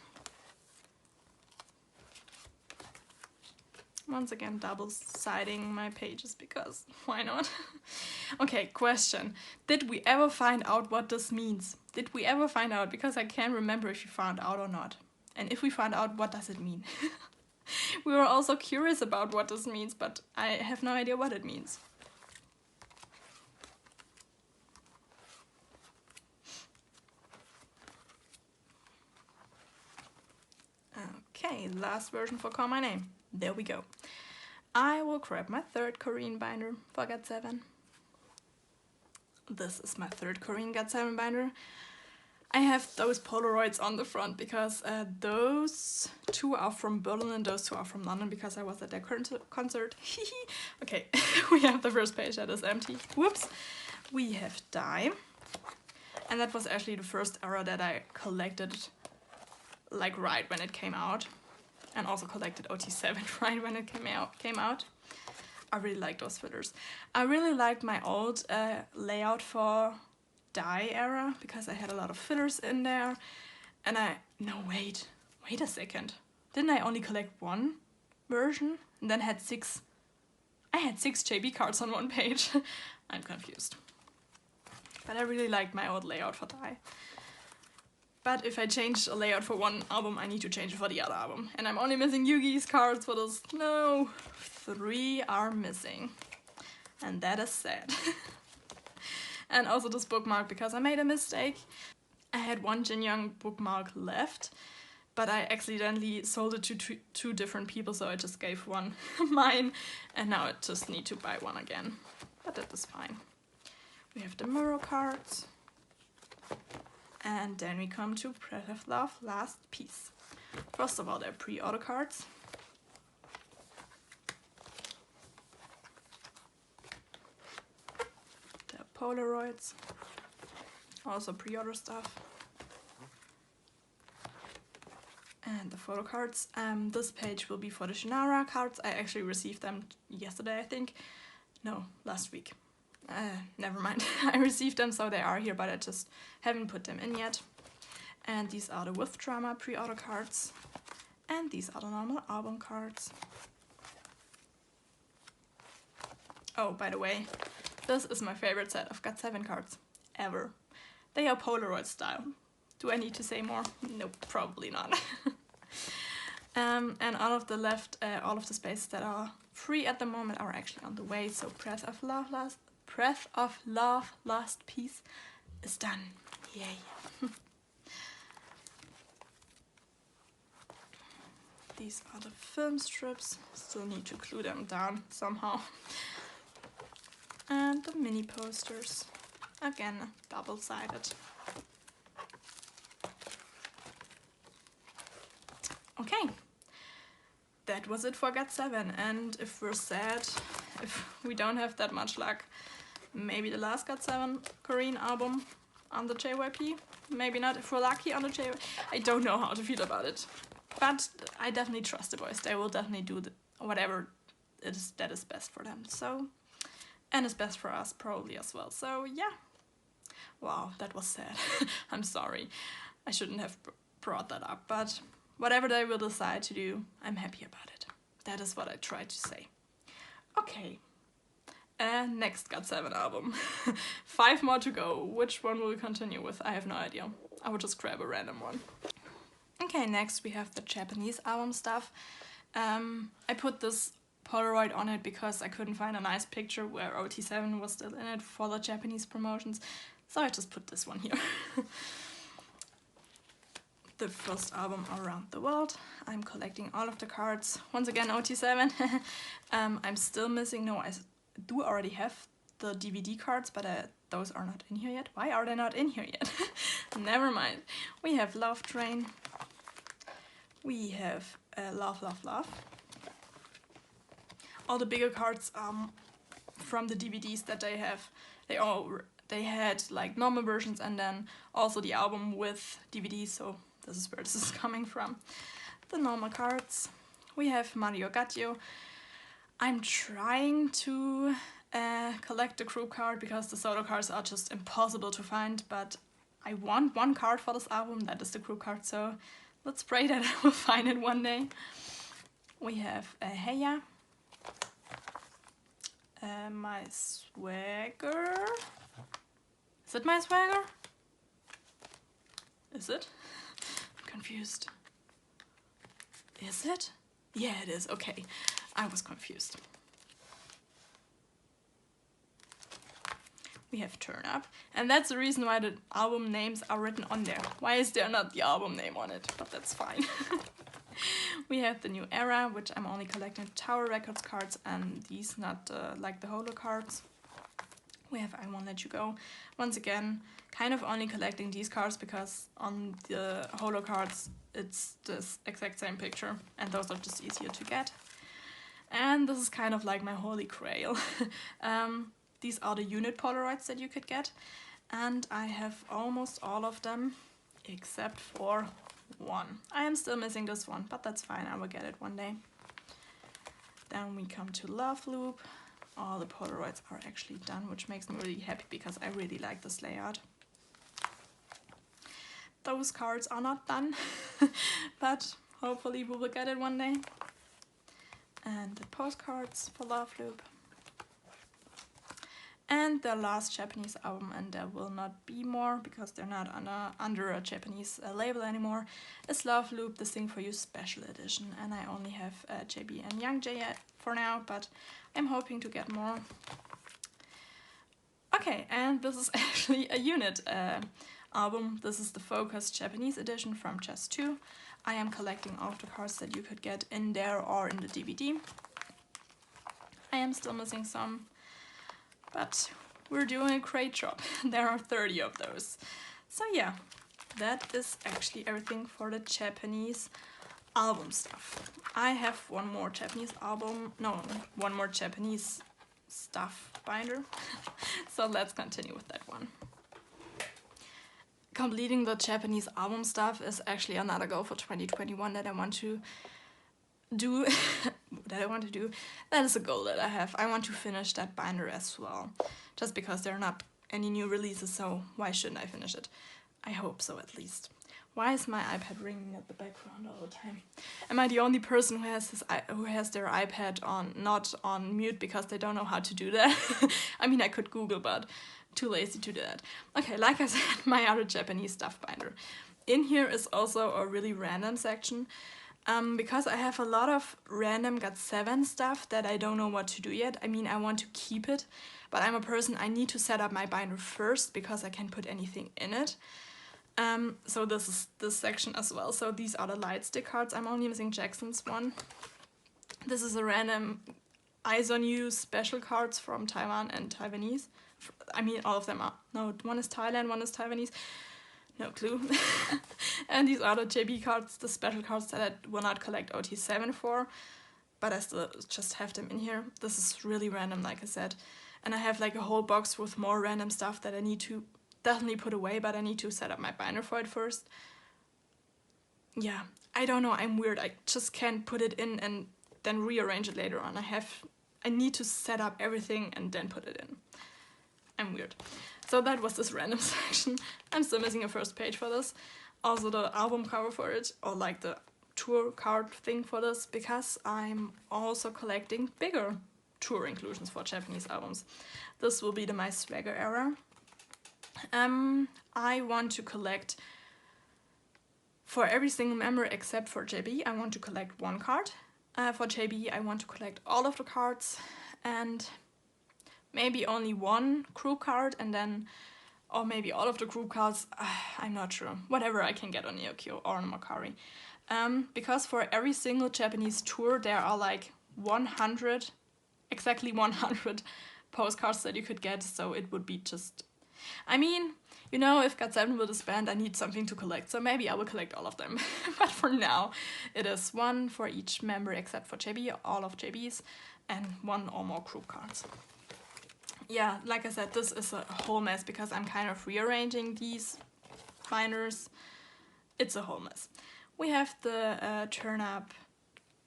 Once again, double-siding my pages because why not? Okay, question. Did we ever find out what this means? Did we ever find out? Because I can't remember if we found out or not. And if we found out, what does it mean? We were also curious about what this means, but I have no idea what it means. Okay, last version for Call My Name. There we go. I will grab my third Korean binder for GOT7. This is my third Korean GOT7 binder. I have those Polaroids on the front because those 2 are from Berlin and those 2 are from London because I was at their concert. Okay, we have the first page that is empty. Whoops. We have Die. And that was actually the first era that I collected like right when it came out. And also collected OT7 right when it came out. I really like those fillers. I really liked my old layout for Die era because I had a lot of fillers in there. And wait a second. Didn't I only collect 1 version and then had 6? I had 6 JB cards on 1 page. I'm confused. But I really liked my old layout for Die. But if I change a layout for 1 album, I need to change it for the other album. And I'm only missing Yugi's cards for this. No, 3 are missing. And that is sad. And also this bookmark because I made a mistake. I had 1 Jin Young bookmark left, but I accidentally sold it to 2 different people, so I just gave 1 mine. And now I just need to buy 1 again. But that is fine. We have the Muro cards. And then we come to Breath of Love, Last Piece. First of all, they're pre-order cards. They're Polaroids. Also pre-order stuff. And the photo cards. This page will be for the Shannara cards. I actually received them yesterday, I think. No, last week. Never mind. I received them, so they are here, but I just haven't put them in yet. And these are the With Drama pre-order cards. And these are the normal album cards. Oh, by the way, this is my favorite set of GOT7 cards ever. They are Polaroid style. Do I need to say more? Nope, probably not. And all of the spaces that are free at the moment are actually on the way. So Breath of Love, Last Piece is done. Yay. These are the film strips. Still need to glue them down somehow. And the mini posters. Again, double-sided. Okay. That was it for GOT7. And if we're sad, if we don't have that much luck, maybe the last GOT7 Korean album on the JYP. Maybe not. If we're lucky on the JYP. I don't know how to feel about it. But I definitely trust the boys. They will definitely do whatever that is best for them. So, and it's best for us probably as well. So yeah. Wow, that was sad. I'm sorry. I shouldn't have brought that up. But whatever they will decide to do, I'm happy about it. That is what I tried to say. Okay. Next GOT7 album. 5 more to go. Which one will we continue with? I have no idea. I will just grab a random one. Okay, next we have the Japanese album stuff. I put this Polaroid on it because I couldn't find a nice picture where OT7 was still in it for the Japanese promotions. So I just put this one here. The first album Around the World. I'm collecting all of the cards. Once again, OT7. I'm still missing, no, I do already have the DVD cards, but those are not in here yet. Why are they not in here yet? Never mind. We have Love Train. We have Love, Love, Love. All the bigger cards from the DVDs that they have, they had like normal versions and then also the album with DVDs, so this is where this is coming from. The normal cards. We have Mario Gattio. I'm trying to collect the group card because the solo cards are just impossible to find, but I want one card for this album, that is the group card, so let's pray that I will find it one day. We have Heya. My Swagger. Is it My Swagger? Is it? I'm confused. Is it? Yeah, it is. Okay. I was confused. We have Turn Up. And that's the reason why the album names are written on there. Why is there not the album name on it? But that's fine. We have the New Era, which I'm only collecting Tower Records cards and these, not like the holo cards. We have I Won't Let You Go. Once again, kind of only collecting these cards because on the holo cards it's this exact same picture and those are just easier to get. And this is kind of like my holy grail. These are the unit Polaroids that you could get and I have almost all of them except for one. I am still missing this one, but that's fine, I will get it one day. Then we come to Love Loop. All the Polaroids are actually done, which makes me really happy because I really like this layout. Those cards are not done, but hopefully we will get it one day. And the postcards for Love Loop. And the last Japanese album, and there will not be more because they're not under a Japanese label anymore, is Love Loop, the Sing For You Special Edition. And I only have JB and Young J for now, but I'm hoping to get more. Okay, and this is actually a unit album. This is the Focus Japanese edition from Chess 2. I am collecting all of the cards that you could get in there or in the DVD. I am still missing some, but we're doing a great job. There are 30 of those. So yeah, that is actually everything for the Japanese album stuff. I have one more Japanese stuff binder. So let's continue with that one. Completing the Japanese album stuff is actually another goal for 2021 that I want to do. That is a goal that I have. I want to finish that binder as well. Just because there are not any new releases, so why shouldn't I finish it? I hope so, at least. Why is my iPad ringing at the background all the time? Am I the only person who has their iPad on, not on mute because they don't know how to do that? I mean, I could Google, but too lazy to do that. Okay, like I said, my other Japanese stuff binder. In here is also a really random section. Because I have a lot of random GOT7 stuff that I don't know what to do yet. I mean, I want to keep it, but I'm a person, I need to set up my binder first because I can't put anything in it. So this is this section as well. So these are the light stick cards. I'm only missing Jackson's one. This is a random Eyes on You special cards from Taiwan and Taiwanese. I mean, all of them are. No, one is Thailand, one is Taiwanese. No clue. And these are the JB cards, the special cards that I will not collect OT7 for, but I still just have them in here. This is really random, like I said. And I have like a whole box with more random stuff that I need to definitely put away, but I need to set up my binder for it first. Yeah, I don't know, I'm weird. I just can't put it in and then rearrange it later on. I need to set up everything and then put it in. I'm weird. So that was this random section. I'm still missing a first page for this. Also the album cover for it, or like the tour card thing for this, because I'm also collecting bigger tour inclusions for Japanese albums. This will be the My Swagger era. I want to collect, for every single member except for JB, I want to collect one card. For JB, I want to collect all of the cards, and maybe only one group card, and then, or maybe all of the group cards, I'm not sure. Whatever I can get on Neokyo or on Makari. Because for every single Japanese tour, there are like 100, exactly 100 postcards that you could get, so it would be just... I mean, you know, if GOT7 will disband, I need something to collect, so maybe I will collect all of them. But for now, it is one for each member except for JB, all of JBs, and one or more group cards. Yeah, like I said, this is a whole mess because I'm kind of rearranging these binders. It's a whole mess. We have the turn-up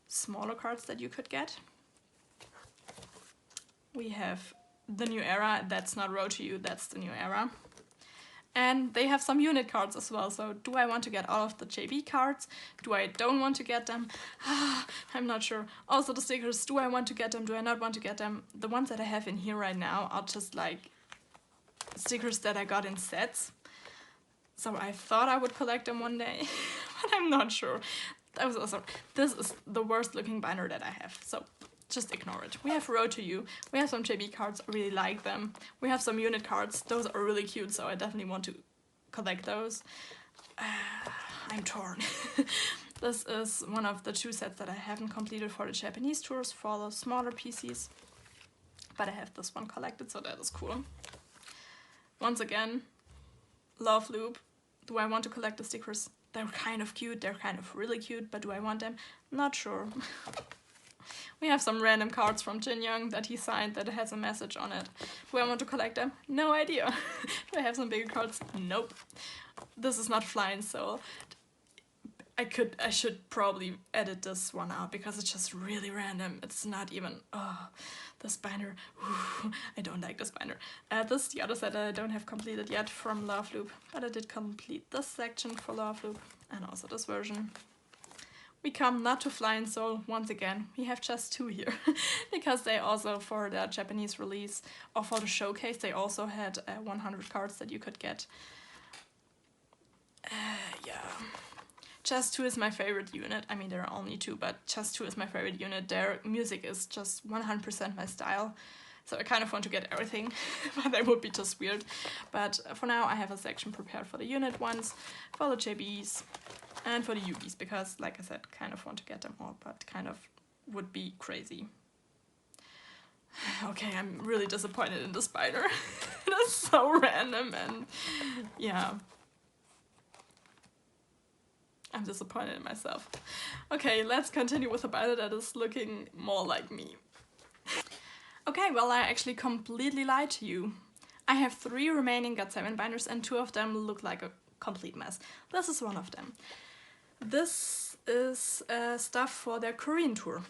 smaller cards that you could get. We have the new era, that's not Road to You, that's the new era. And they have some unit cards as well, so do I want to get all of the JB cards? Do I don't want to get them? I'm not sure. Also the stickers, do I want to get them? Do I not want to get them? The ones that I have in here right now are just like stickers that I got in sets. So I thought I would collect them one day, but I'm not sure. This is the worst looking binder that I have, so just ignore it. We have Road to You. We have some JB cards, I really like them. We have some unit cards, those are really cute, so I definitely want to collect those. I'm torn. This is one of the 2 sets that I haven't completed for the Japanese tours, for the smaller PCs. But I have this one collected, so that is cool. Once again, Love Loop. Do I want to collect the stickers? They're kind of cute, they're kind of really cute, but do I want them? Not sure. We have some random cards from Jin Young that he signed that has a message on it. Do I want to collect them? No idea. Do I have some bigger cards? Nope. This is not Flying Soul. I should probably edit this one out because it's just really random. It's not even, this binder. I don't like this binder. This is the other set that I don't have completed yet from Love Loop, but I did complete this section for Love Loop and also this version. We come not to Flying Soul once again. We have just 2 here because they also, for their Japanese release or for the showcase, they also had 100 cards that you could get. Yeah. Just 2 is my favorite unit. I mean, there are only 2, but Just 2 is my favorite unit. Their music is just 100% my style. So I kind of want to get everything, but that would be just weird. But for now, I have a section prepared for the unit ones, for the JBs, and for the UBs, because, like I said, kind of want to get them all, but kind of would be crazy. Okay, I'm really disappointed in the spider. It is so random, and yeah. I'm disappointed in myself. Okay, let's continue with a binder that is looking more like me. Okay, well, I actually completely lied to you. I have 3 remaining GOT7 binders and 2 of them look like a complete mess. This is one of them. This is stuff for their Korean tour.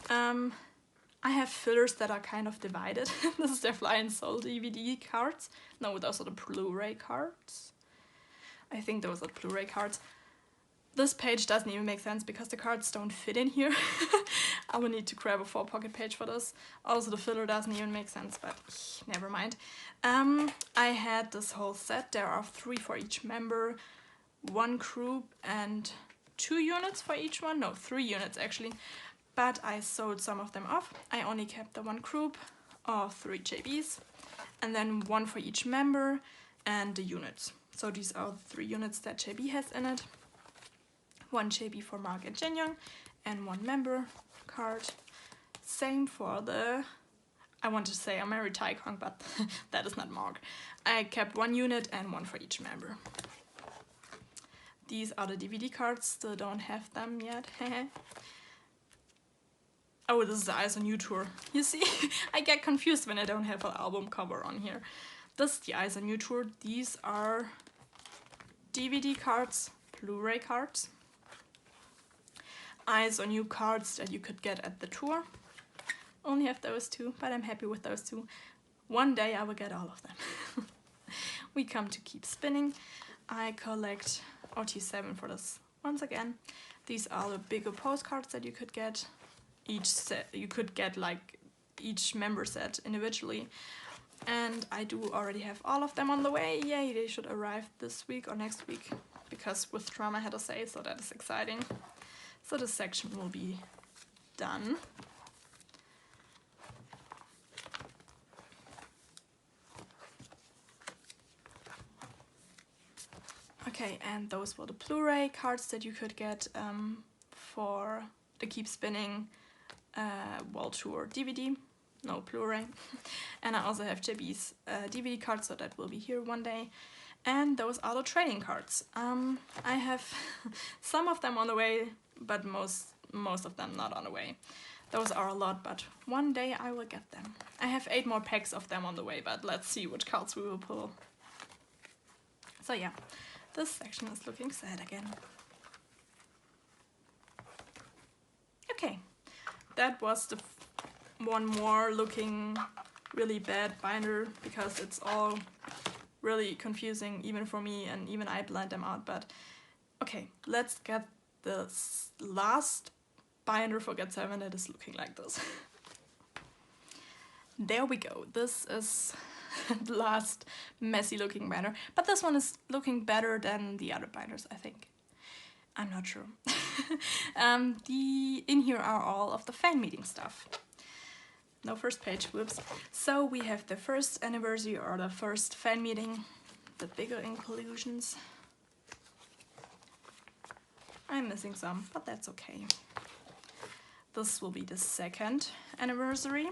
I have fillers that are kind of divided. This is their Fly and Soul DVD cards. No, those are the Blu-ray cards. I think those are Blu-ray cards. This page doesn't even make sense because the cards don't fit in here. I will need to grab a 4-pocket page for this. Also, the filler doesn't even make sense, but never mind. I had this whole set. There are 3 for each member, 1 group, and 2 units for each one. No, 3 units actually. But I sold some of them off. I only kept the 1 group of 3 JBs, and then 1 for each member and the units. So these are the 3 units that JB has in it. 1 JB for Mark and Jinyoung, and 1 member card. Same for the, I want to say I'm married Taekong, but that is not Mark. I kept 1 unit and 1 for each member. These are the DVD cards, still don't have them yet. Oh, this is the Eyes on You tour. You see, I get confused when I don't have an album cover on here. This is the Eyes on You tour. These are DVD cards, Blu-ray cards. Eyes on You cards that you could get at the tour. Only have those 2, but I'm happy with those 2. One day I will get all of them. We come to Keep Spinning. I collect OT7 for this once again. These are the bigger postcards that you could get. Each set, you could get like each member set individually. And I do already have all of them on the way. Yay, they should arrive this week or next week. Because with Drama I had a say, so that is exciting. So this section will be done. Okay, and those were the Blu-ray cards that you could get for the Keep Spinning World Tour DVD. No, Blu-ray. And I also have JB's DVD cards, so that will be here one day. And those are the trading cards. I have some of them on the way, but most of them not on the way. Those are a lot, but one day I will get them. I have 8 more packs of them on the way, but let's see which cards we will pull. So yeah, this section is looking sad again. Okay, that was the one more looking really bad binder because it's all really confusing even for me and even I blend them out. But okay, let's get the last binder for GOT7 that is looking like this. There we go. This is the last messy looking binder, but this one is looking better than the other binders, I think. I'm not sure. In here are all of the fan meeting stuff. No first page, whoops. So we have the first anniversary or the first fan meeting, the bigger inclusions. I'm missing some, but that's okay. This will be the second anniversary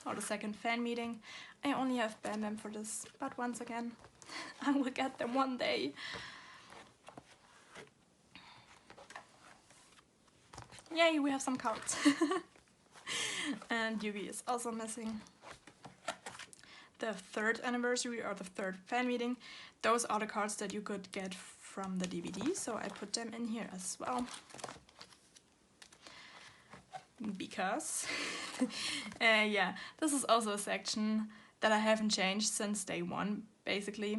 or the second fan meeting. I only have Bam Bam for this, but once again, I will get them one day. Yay, we have some cards. And Yugi is also missing. The third anniversary or the third fan meeting, those are the cards that you could get from the DVD, so I put them in here as well. Because, yeah, this is also a section that I haven't changed since day 1, basically.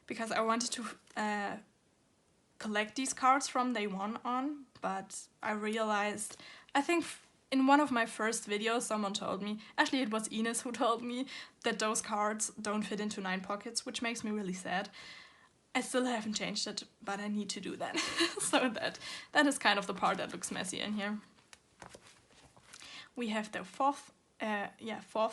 Because I wanted to collect these cards from day 1 on, but I realized, I think in one of my first videos someone told me, actually it was Ines who told me, that those cards don't fit into 9 pockets, which makes me really sad. I still haven't changed it, but I need to do that. So that is kind of the part that looks messy in here. We have the fourth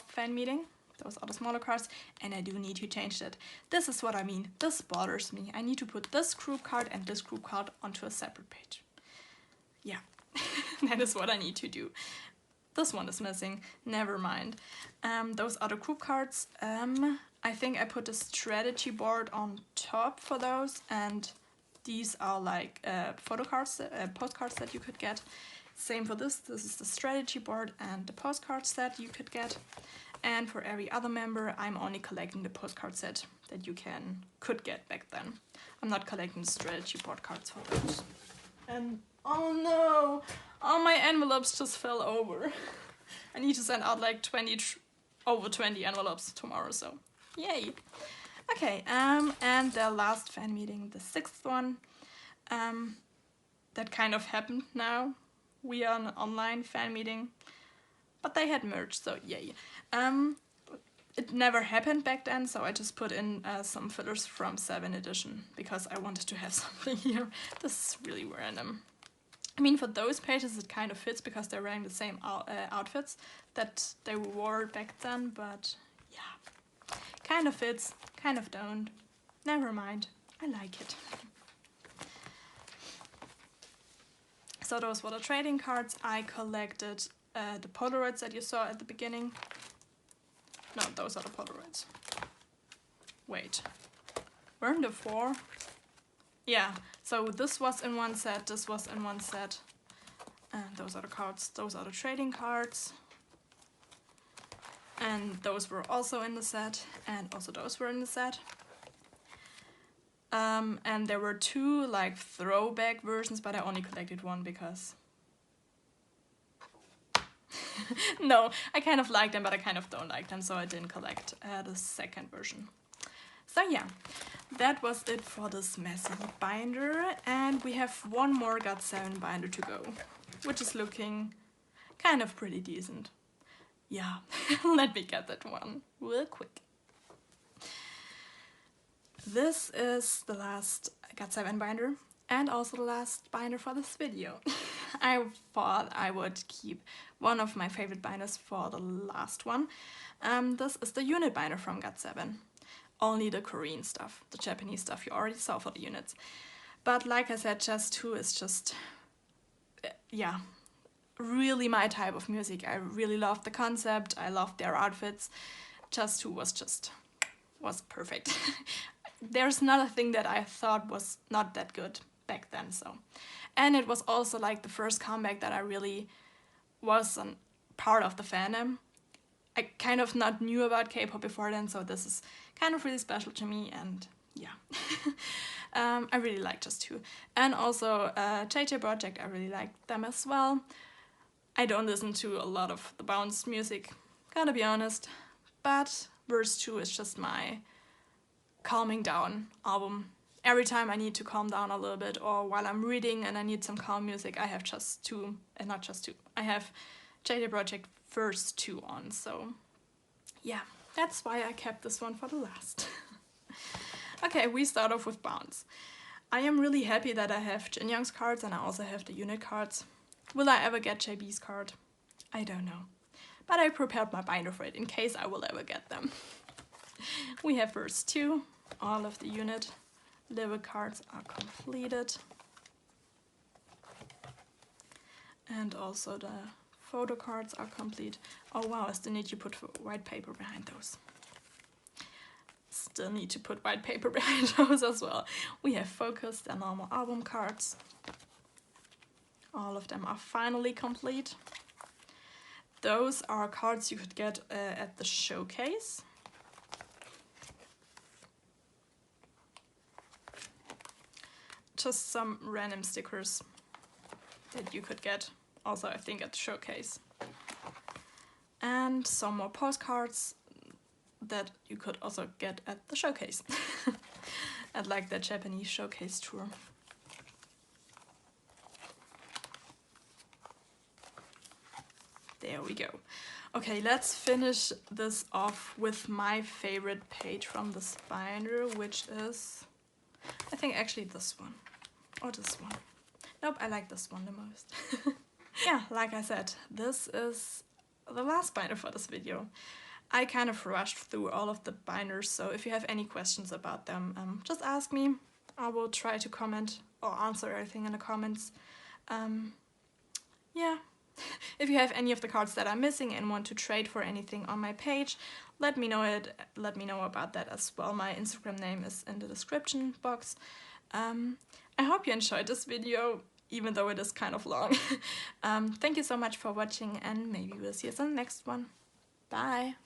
fan meeting. Those are the smaller cards, and I do need to change that. This is what I mean. This bothers me. I need to put this group card and this group card onto a separate page. Yeah, that is what I need to do. This one is missing. Never mind. Those are the group cards. I think I put a strategy board on top for those, and These are like photocards, postcards that you could get. Same for this. This is the strategy board and the postcard set you could get. And for every other member, I'm only collecting the postcard set that you could get back then. I'm not collecting the strategy board cards for those. And oh no, all my envelopes just fell over. I need to send out like over 20 envelopes tomorrow, so yay. Okay, and the last fan meeting, the 6th one, that kind of happened now. We are an online fan meeting, but they had merged, so yay. It never happened back then, so I just put in some fillers from 7th edition because I wanted to have something here. This is really random. I mean, for those pages it kind of fits because they're wearing the same outfits that they wore back then, but yeah, kind of fits, kind of don't. Never mind, I like it. So those were the trading cards. I collected the Polaroids that you saw at the beginning. No, those are the Polaroids. Wait, weren't there 4? Yeah, so this was in one set, this was in one set. And those are the cards, those are the trading cards. And those were also in the set, and also those were in the set. And there were 2 like throwback versions, but I only collected 1 because... No, I kind of like them, but I kind of don't like them, so I didn't collect the 2nd version. So yeah, that was it for this messy binder, and we have one more GOT7 binder to go, which is looking kind of pretty decent. Yeah, let me get that one real quick. This is the last GOT7 binder and also the last binder for this video. I thought I would keep one of my favorite binders for the last one. This is the unit binder from GOT7. Only the Korean stuff, the Japanese stuff you already saw for the units. But like I said, Just 2 is just, yeah, really my type of music. I really loved the concept, I loved their outfits. Just 2 was perfect. There's another thing that I thought was not that good back then, so. And it was also like the first comeback that I really was a part of the fandom. I kind of not knew about K-pop before then, so this is kind of really special to me, and yeah. I really like Just 2. And also JJ Project, I really like them as well. I don't listen to a lot of the Bounce music, gotta be honest, but Verse 2 is just my calming down album. Every time I need to calm down a little bit, or while I'm reading and I need some calm music, I have Just 2, and not Just 2. I have JJ Project Verse 2 on, so yeah, that's why I kept this one for the last. Okay, we start off with Bounce. I am really happy that I have Jin Young's cards and I also have the unit cards. Will I ever get JB's card? I don't know. But I prepared my binder for it in case I will ever get them. We have Verse 2, all of the unit level cards are completed. And also the photo cards are complete. Oh wow, I still need to put white paper behind those. Still need to put white paper behind those as well. We have focused and normal album cards. All of them are finally complete. Those are cards you could get at the showcase. Just some random stickers that you could get, also I think at the showcase. And some more postcards that you could also get at the showcase. At like the Japanese showcase tour. There we go. Okay, let's finish this off with my favorite page from this binder, which is, I think actually this one. Or this one. Nope, I like this one the most. Yeah, like I said, this is the last binder for this video. I kind of rushed through all of the binders, so if you have any questions about them, just ask me. I will try to comment or answer everything in the comments. Yeah. If you have any of the cards that I'm missing and want to trade for anything on my page, let me know about that as well. My Instagram name is in the description box. I hope you enjoyed this video, even though it is kind of long. Thank you so much for watching, and maybe we'll see us on the next one. Bye!